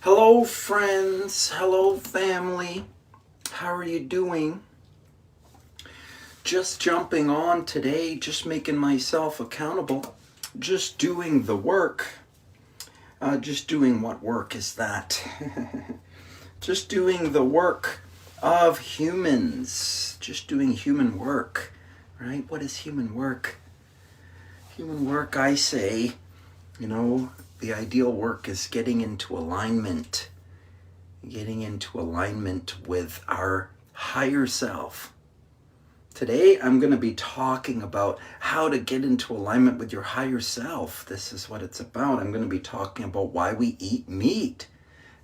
Hello, friends. Hello, family. How are you doing? Just jumping on today, just making myself accountable, just doing the work. Just doing what work is that? Just doing the work of humans. Just doing human work, right? What is human work? Human work, I say, the ideal work is getting into alignment with our higher self. Today, I'm going to be talking about how to get into alignment with your higher self. This is what it's about. I'm going to be talking about why we eat meat.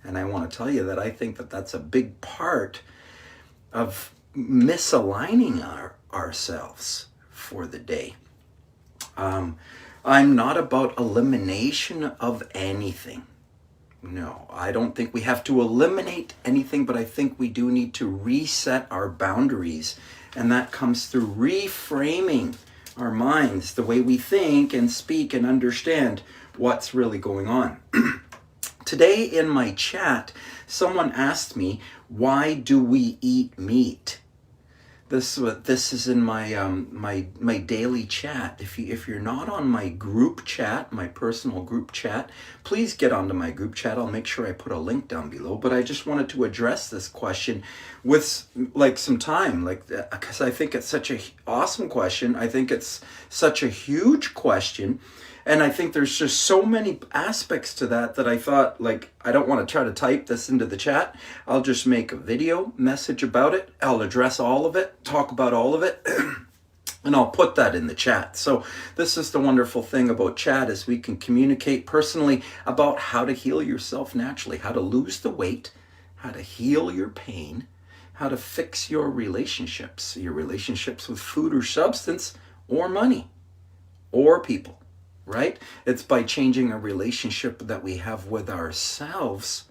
And I want to tell you that I think that that's a big part of misaligning ourselves for the day. I'm not about elimination of anything. No, I don't think we have to eliminate anything, but I think we do need to reset our boundaries. And that comes through reframing our minds, the way we think and speak and understand what's really going on. Today in my chat, someone asked me, why do we eat meat? This is in my my daily chat. If you're not on my group chat, my personal group chat, please get onto my group chat. I'll make sure I put a link down below. But I just wanted to address this question with some time, because I think it's such an awesome question. I think it's such a huge question. And I think there's just so many aspects to that I thought, I don't want to try to type this into the chat. I'll just make a video message about it. I'll address all of it, talk about all of it, and I'll put that in the chat. So this is the wonderful thing about chat, is we can communicate personally about how to heal yourself naturally, how to lose the weight, how to heal your pain, how to fix your relationships with food or substance or money or people. Right? It's by changing a relationship that we have with ourselves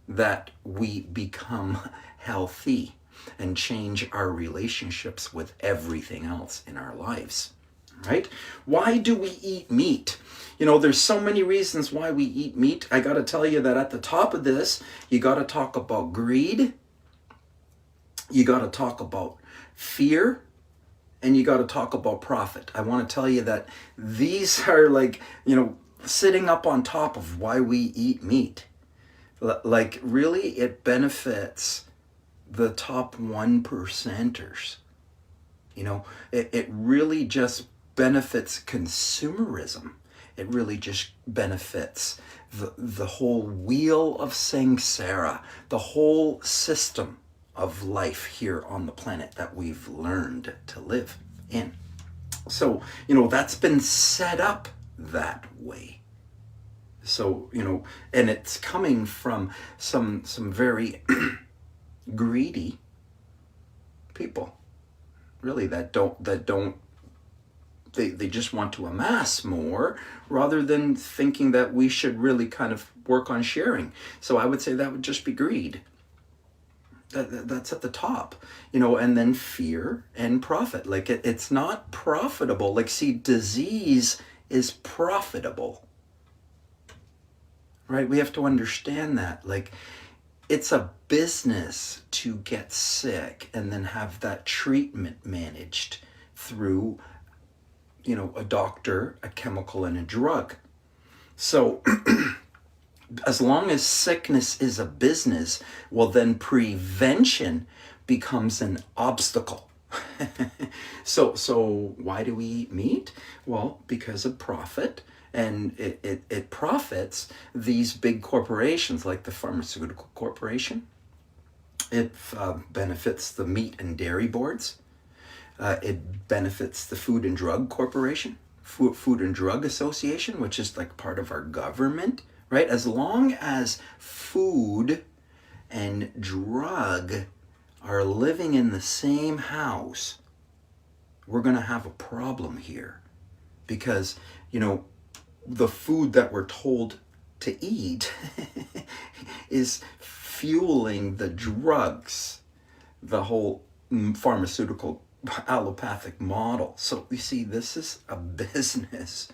that we become healthy and change our relationships with everything else in our lives. Right? Why do we eat meat? There's so many reasons why we eat meat. I got to tell you that at the top of this, you got to talk about greed. You got to talk about fear. And you got to talk about profit. I want to tell you that these are sitting up on top of why we eat meat. Really, it benefits the top 1%ers. It really just benefits consumerism. It really just benefits the whole wheel of samsara, the whole system of life here on the planet that we've learned to live in. So, that's been set up that way. So, and it's coming from some very greedy people, really, that they just want to amass more rather than thinking that we should really kind of work on sharing. So I would say that would just be greed. That's at the top, and then fear and profit. It's not profitable. Disease is profitable, right? We have to understand that. It's a business to get sick and then have that treatment managed through, a doctor, a chemical, and a drug. So as long as sickness is a business, well, then prevention becomes an obstacle. So why do we eat meat? Well, because of profit. And it profits these big corporations like the pharmaceutical corporation. It benefits the meat and dairy boards. It benefits the Food and Drug Corporation, Food and Drug Association, which is part of our government. Right? As long as food and drug are living in the same house, we're going to have a problem here. Because, the food that we're told to eat is fueling the drugs, the whole pharmaceutical allopathic model. So you see, this is a business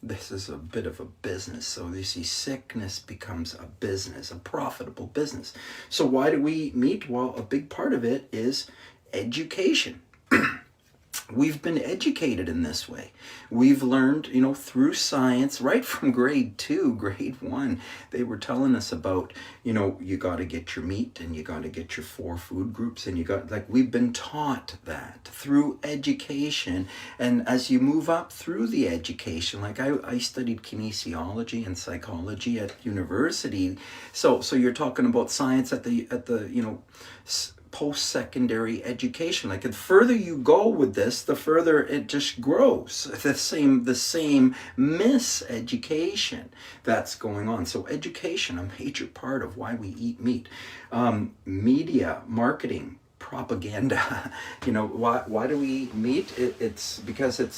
this is a bit of a business. So you see, sickness becomes a business, a profitable business. So why do we eat meat? Well, a big part of it is education. We've been educated in this way. We've learned, through science, right from grade 2, grade 1, they were telling us about, you got to get your meat and you got to get your 4 food groups, and we've been taught that through education. And as you move up through the education, I studied kinesiology and psychology at university. So you're talking about science at the post-secondary education. The further you go with this, the further it just grows. The same miseducation that's going on. So education, a major part of why we eat meat. Media, marketing, propaganda. Why do we eat meat? It's because it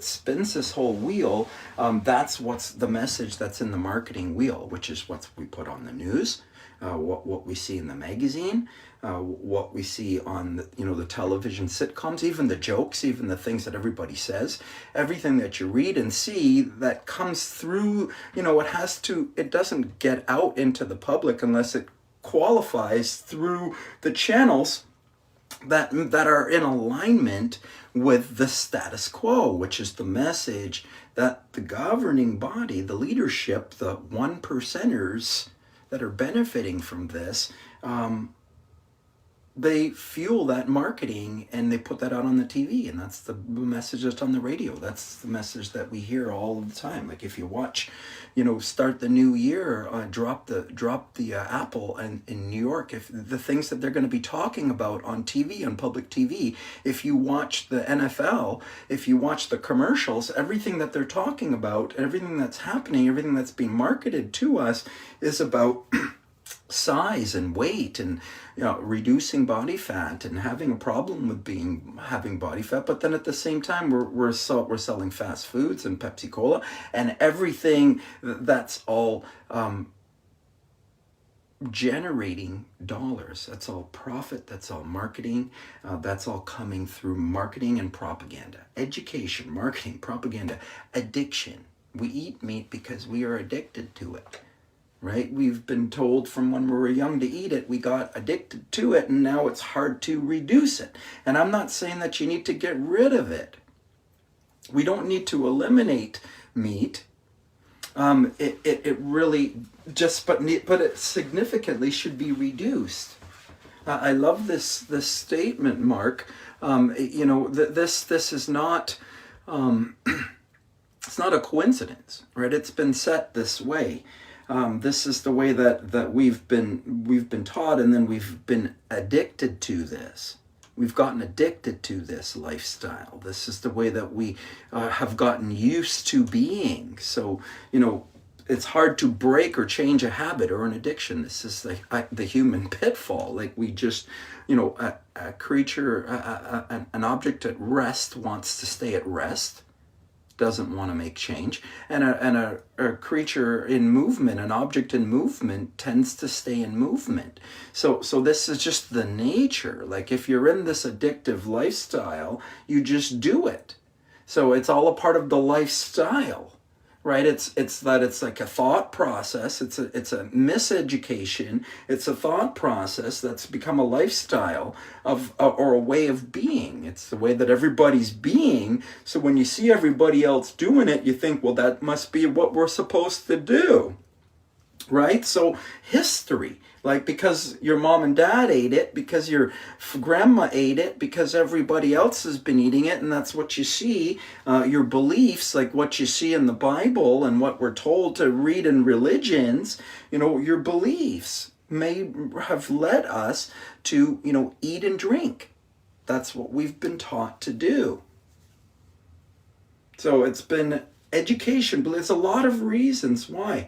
spins this whole wheel. That's what's the message that's in the marketing wheel, which is what we put on the news, what we see in the magazine, what we see on the television sitcoms, even the jokes, even the things that everybody says, everything that you read and see that comes through, it doesn't get out into the public unless it qualifies through the channels that are in alignment with the status quo, which is the message that the governing body, the leadership, the 1%ers that are benefiting from this, they fuel that marketing and they put that out on the TV, and that's the message that's on the radio. That's the message that we hear all the time. If you watch, start the new year, drop the Apple and in New York, if the things that they're going to be talking about on TV, on public TV, if you watch the NFL, if you watch the commercials, everything that they're talking about, everything that's happening, everything that's being marketed to us is about size and weight and reducing body fat and having a problem with having body fat. But then at the same time, we're selling fast foods and Pepsi Cola and everything that's all generating dollars. That's all profit. That's all marketing. That's all coming through marketing and propaganda. Education, marketing, propaganda, addiction. We eat meat because we are addicted to it. Right? We've been told from when we were young to eat it, we got addicted to it, and now it's hard to reduce it. And I'm not saying that you need to get rid of it. We don't need to eliminate meat. It really but it significantly should be reduced. I love this statement, Mark. This is not it's not a coincidence, right? It's been set this way. This is the way that we've been taught, and then we've been addicted to this. We've gotten addicted to this lifestyle. This is the way that we have gotten used to being. So, it's hard to break or change a habit or an addiction. This is the human pitfall. We just, a creature, an object at rest wants to stay at rest, doesn't want to make change, and a creature in movement, an object in movement, tends to stay in movement. So this is just the nature. If you're in this addictive lifestyle, you just do it. So it's all a part of the lifestyle, right? It's like a thought process. It's a miseducation. It's a thought process that's become a lifestyle or a way of being. It's the way that everybody's being. So when you see everybody else doing it, you think, well, that must be what we're supposed to do, right? So history. Because your mom and dad ate it, because your grandma ate it, because everybody else has been eating it, and that's what you see. Your beliefs, like what you see in the Bible and what we're told to read in religions, your beliefs may have led us to, eat and drink. That's what we've been taught to do. So it's been education, but there's a lot of reasons why.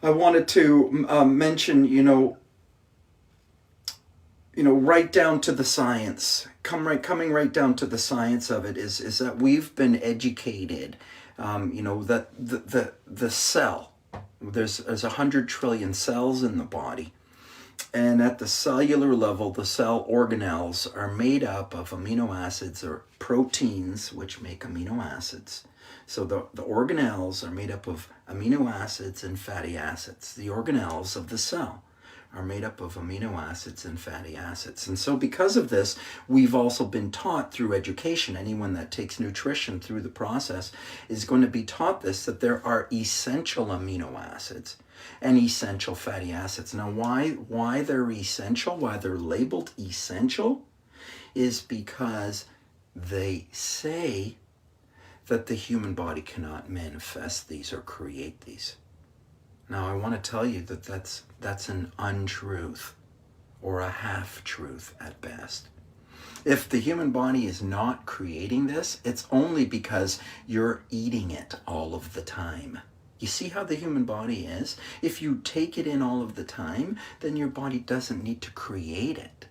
I wanted to mention, right down to the science. Coming right down to the science of it is that we've been educated. That the cell. There's 100 trillion cells in the body. And at the cellular level, the cell organelles are made up of amino acids or proteins, which make amino acids. So the organelles are made up of amino acids and fatty acids. The organelles of the cell are made up of amino acids and fatty acids. And so because of this, we've also been taught through education, anyone that takes nutrition through the process is going to be taught this, that there are essential amino acids and essential fatty acids. Now, why they're essential, why they're labeled essential, is because they say that the human body cannot manifest these or create these. Now, I want to tell you that that's an untruth or a half-truth at best. If the human body is not creating this, it's only because you're eating it all of the time. You see how the human body is? If you take it in all of the time, then your body doesn't need to create it.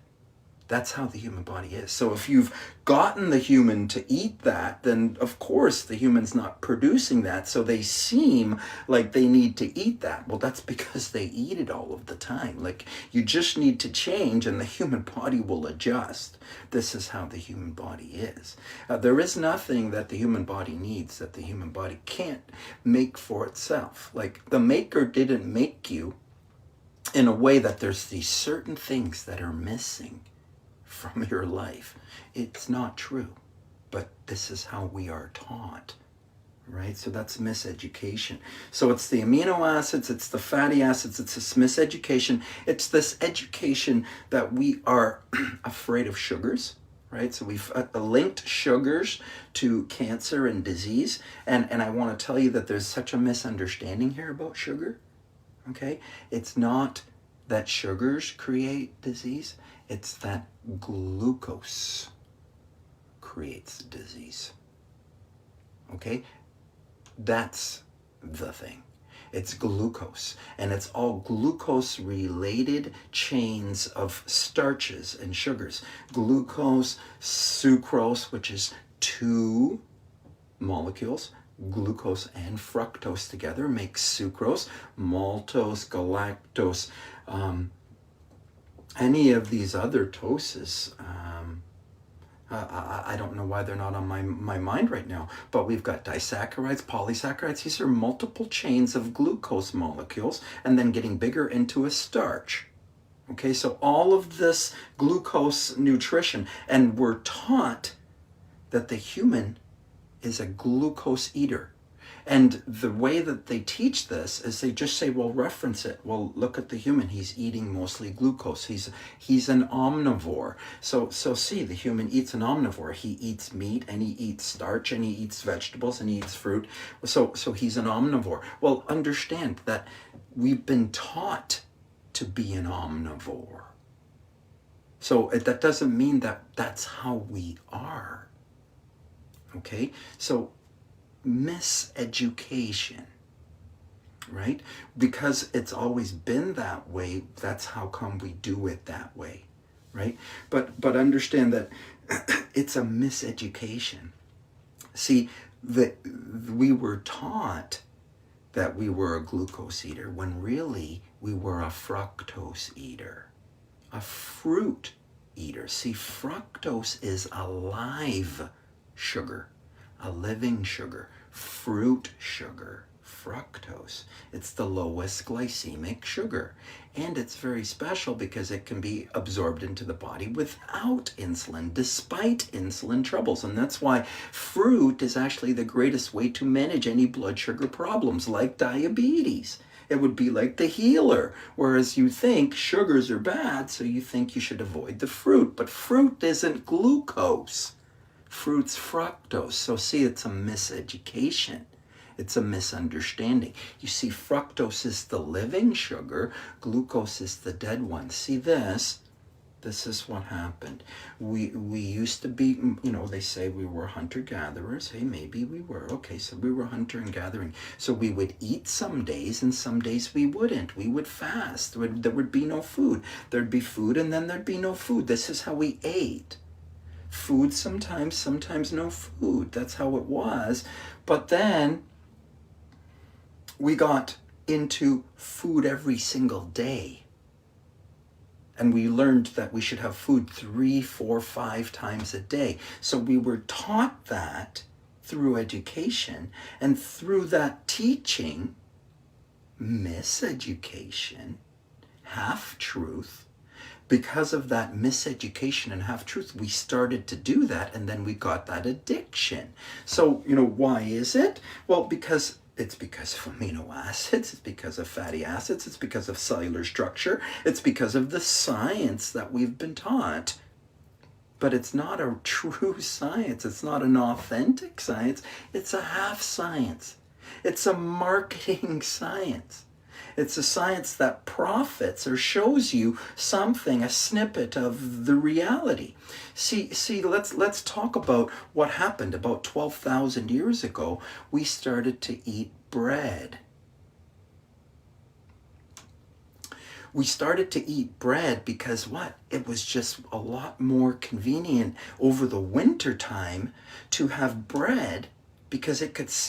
That's how the human body is. So if you've gotten the human to eat that, then of course the human's not producing that, so they seem like they need to eat that. Well, that's because they eat it all of the time. Like, you just need to change and the human body will adjust. This is how the human body is. There is nothing that the human body needs that the human body can't make for itself. Like, the maker didn't make you in a way that there's these certain things that are missing from your life. It's not true, but this is how we are taught, right? So that's miseducation. So it's the amino acids, it's the fatty acids, it's this miseducation. It's this education that we are afraid of sugars, right? So we've linked sugars to cancer and disease. And I want to tell you that there's such a misunderstanding here about sugar, okay? It's not that sugars create disease. It's that glucose creates disease. Okay? That's the thing. It's glucose. And it's all glucose-related chains of starches and sugars. Glucose, sucrose, which is two molecules. Glucose and fructose together make sucrose. Maltose, galactose, any of these other toses, I don't know why they're not on my mind right now, but we've got disaccharides, polysaccharides. These are multiple chains of glucose molecules and then getting bigger into a starch. Okay, so all of this glucose nutrition, and we're taught that the human is a glucose eater. And the way that they teach this is they just say, well, reference it. Well, look at the human. He's eating mostly glucose. He's an omnivore. So see, the human eats an omnivore. He eats meat and he eats starch and he eats vegetables and he eats fruit. So he's an omnivore. Well, understand that we've been taught to be an omnivore. So that doesn't mean that that's how we are. Okay? So miseducation, right? Because it's always been that way, that's how come we do it that way, right? But understand that it's a miseducation. See, we were taught that we were a glucose eater when really we were a fructose eater, a fruit eater. See, fructose is a live sugar, a living sugar. Fruit sugar, fructose, it's the lowest glycemic sugar. And it's very special because it can be absorbed into the body without insulin, despite insulin troubles. And that's why fruit is actually the greatest way to manage any blood sugar problems like diabetes. It would be like the healer, whereas you think sugars are bad, so you think you should avoid the fruit. But fruit isn't glucose. Fruit's fructose. So see, it's a miseducation. It's a misunderstanding. You see, fructose is the living sugar, glucose is the dead one. See this? This is what happened. We used to be, they say we were hunter-gatherers. Hey, maybe we were. Okay, so we were hunter and gathering. So we would eat some days and some days we wouldn't. We would fast. There would be no food. There'd be food and then there'd be no food. This is how we ate. Food sometimes no food. That's how it was. But then we got into food every single day. And we learned that we should have food 3, 4, 5 times a day. So we were taught that through education, and through that teaching, miseducation, half-truth, because of that miseducation and half-truth, we started to do that, and then we got that addiction. So, why is it? Well, it's because of amino acids, it's because of fatty acids, it's because of cellular structure, it's because of the science that we've been taught. But it's not a true science, it's not an authentic science, it's a half science. It's a marketing science. It's a science that profits or shows you something, a snippet of the reality. See, let's talk about what happened about 12,000 years ago. We started to eat bread. We started to eat bread because what? It was just a lot more convenient over the winter time to have bread, because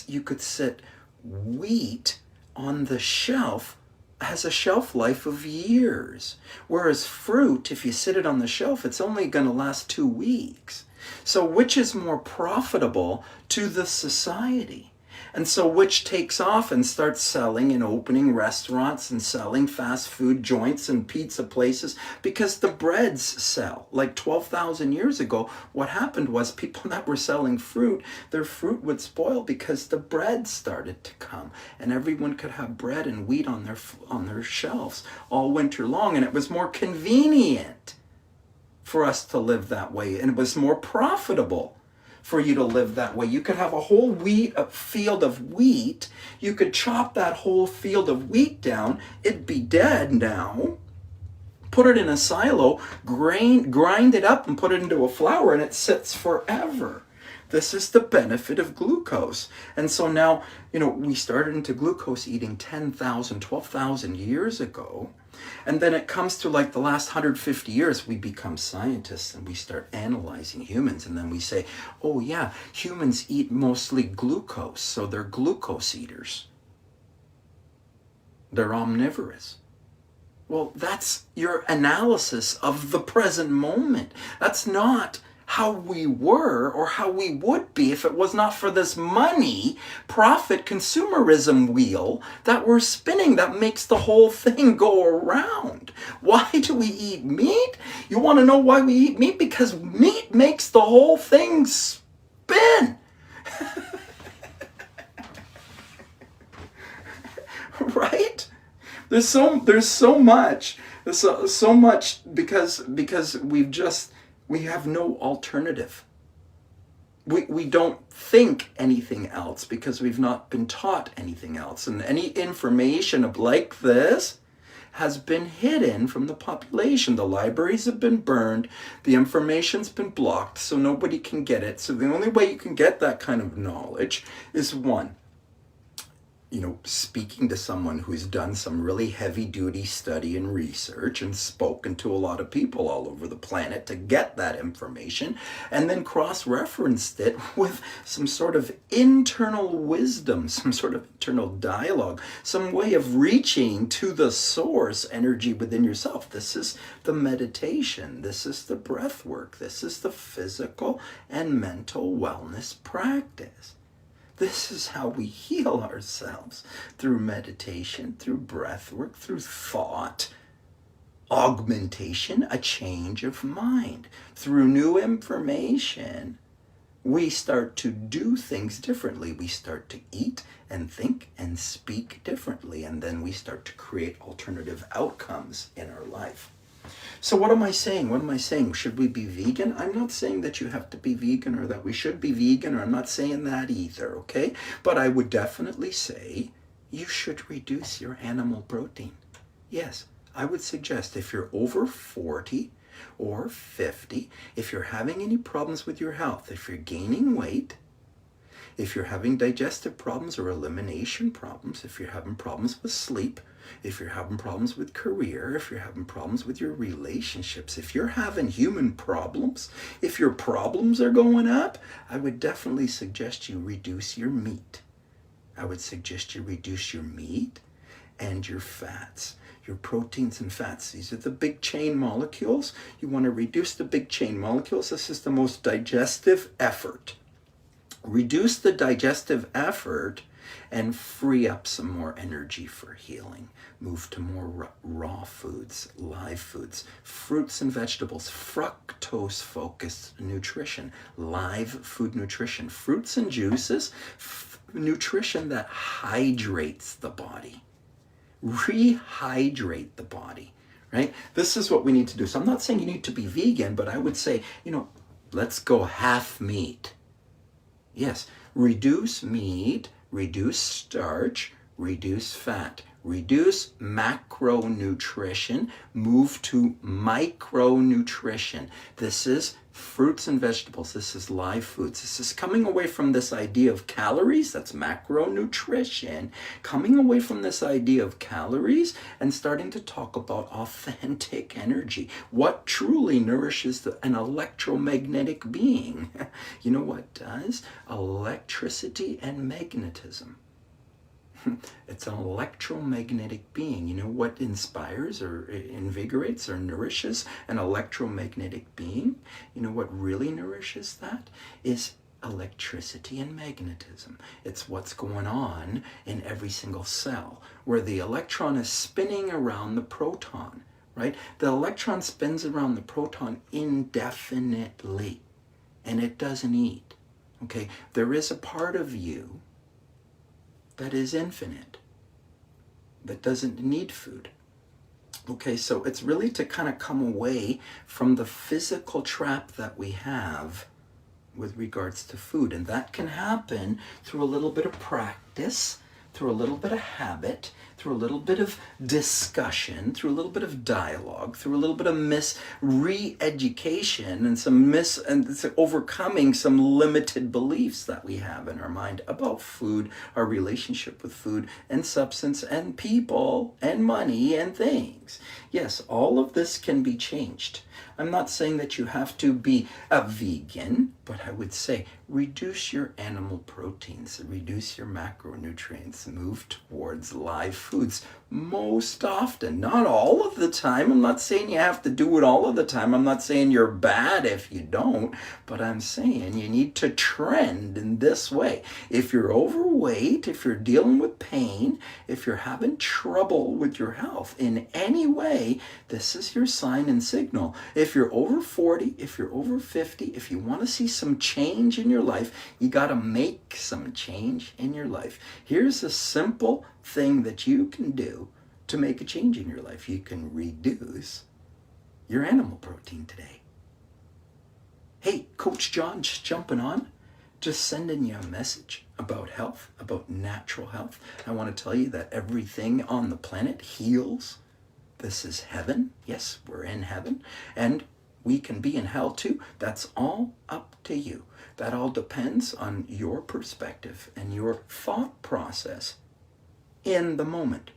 you could sit wheat on the shelf, has a shelf life of years. Whereas fruit, if you sit it on the shelf, it's only going to last 2 weeks. So which is more profitable to the society? And so which takes off and starts selling and opening restaurants and selling fast food joints and pizza places? Because the breads sell. Like 12,000 years ago, what happened was people that were selling fruit, their fruit would spoil because the bread started to come. And everyone could have bread and wheat on their shelves all winter long. And it was more convenient for us to live that way. And it was more profitable for you to live that way. You could have a whole field of wheat. You could chop that whole field of wheat down. It'd be dead now. Put it in a silo, grind it up and put it into a flour, and it sits forever. This is the benefit of glucose. And so now, we started into glucose eating 10,000, 12,000 years ago. And then it comes to like the last 150 years, we become scientists and we start analyzing humans. And then we say, oh yeah, humans eat mostly glucose, so they're glucose eaters. They're omnivorous. Well, that's your analysis of the present moment. That's not how we were or how we would be if it was not for this money, profit, consumerism wheel that we're spinning that makes the whole thing go around. Why do we eat meat? You want to know why we eat meat? Because meat makes the whole thing spin. Right? There's so much because we have no alternative. We don't think anything else because we've not been taught anything else. And any information like this has been hidden from the population. The libraries have been burned. The information's been blocked, so nobody can get it. So the only way you can get that kind of knowledge is one, speaking to someone who's done some really heavy-duty study and research and spoken to a lot of people all over the planet to get that information, and then cross-referenced it with some sort of internal wisdom, some sort of internal dialogue, some way of reaching to the source energy within yourself. This is the meditation. This is the breath work. This is the physical and mental wellness practice. This is how we heal ourselves, through meditation, through breath work, through thought, augmentation, a change of mind. Through new information, we start to do things differently. We start to eat and think and speak differently, and then we start to create alternative outcomes in our life. So what am I saying? Should we be vegan? I'm not saying that you have to be vegan or that we should be vegan, or I'm not saying that either, okay? But I would definitely say you should reduce your animal protein. Yes, I would suggest if you're over 40 or 50, if you're having any problems with your health, if you're gaining weight, if you're having digestive problems or elimination problems, if you're having problems with sleep, if you're having problems with career, if you're having problems with your relationships, if you're having human problems, if your problems are going up, I would definitely suggest you reduce your meat. I would suggest you reduce your meat and your fats. Your proteins and fats. These are the big chain molecules. You want to reduce the big chain molecules. This is the most digestive effort. Reduce the digestive effort and free up some more energy for healing. Move to more raw foods, live foods, fruits and vegetables, fructose-focused nutrition, live food nutrition, fruits and juices, nutrition that hydrates the body. Rehydrate the body, right? This is what we need to do. So I'm not saying you need to be vegan, but I would say, let's go half meat. Yes, reduce meat, reduce starch, reduce fat, reduce macronutrition, move to micronutrition. This is fruits and vegetables. This is live foods. This is coming away from this idea of calories. That's macronutrition. Coming away from this idea of calories and starting to talk about authentic energy. What truly nourishes an electromagnetic being? You know what does? Electricity and magnetism. It's an electromagnetic being. You know what inspires or invigorates or nourishes an electromagnetic being? You know what really nourishes that? Is electricity and magnetism. It's what's going on in every single cell, where the electron is spinning around the proton, right? The electron spins around the proton indefinitely, and it doesn't eat, okay? There is a part of you that is infinite, that doesn't need food. Okay, so it's really to kind of come away from the physical trap that we have with regards to food. And that can happen through a little bit of practice, through a little bit of habit, through a little bit of discussion, through a little bit of dialogue, through a little bit of re-education and overcoming some limited beliefs that we have in our mind about food, our relationship with food and substance and people and money and things. Yes, all of this can be changed. I'm not saying that you have to be a vegan, but I would say reduce your animal proteins, reduce your macronutrients, move towards live foods most often, not all of the time. I'm not saying you have to do it all of the time. I'm not saying you're bad if you don't, but I'm saying you need to trend in this way. If you're overweight, if you're dealing with pain, if you're having trouble with your health in any way, this is your sign and signal. If you're over 40, if you're over 50, if you want to see some change in your life, you got to make some change in your life. Here's a simple thing that you can do to make a change in your life. You can reduce your animal protein today. Hey, Coach John, just jumping on, just sending you a message about health, about natural health. I want to tell you that everything on the planet heals. This is heaven. Yes, we're in heaven. And we can be in hell too. That's all up to you. That all depends on your perspective and your thought process in the moment.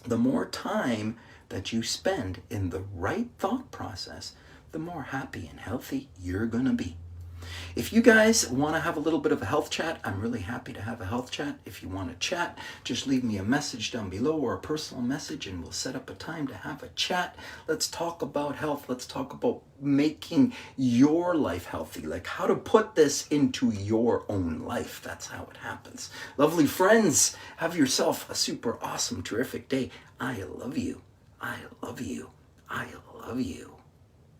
The more time that you spend in the right thought process, the more happy and healthy you're going to be. If you guys want to have a little bit of a health chat, I'm really happy to have a health chat. If you want to chat, just leave me a message down below or a personal message and we'll set up a time to have a chat. Let's talk about health. Let's talk about making your life healthy, like how to put this into your own life. That's how it happens. Lovely friends, have yourself a super awesome, terrific day. I love you. I love you. I love you.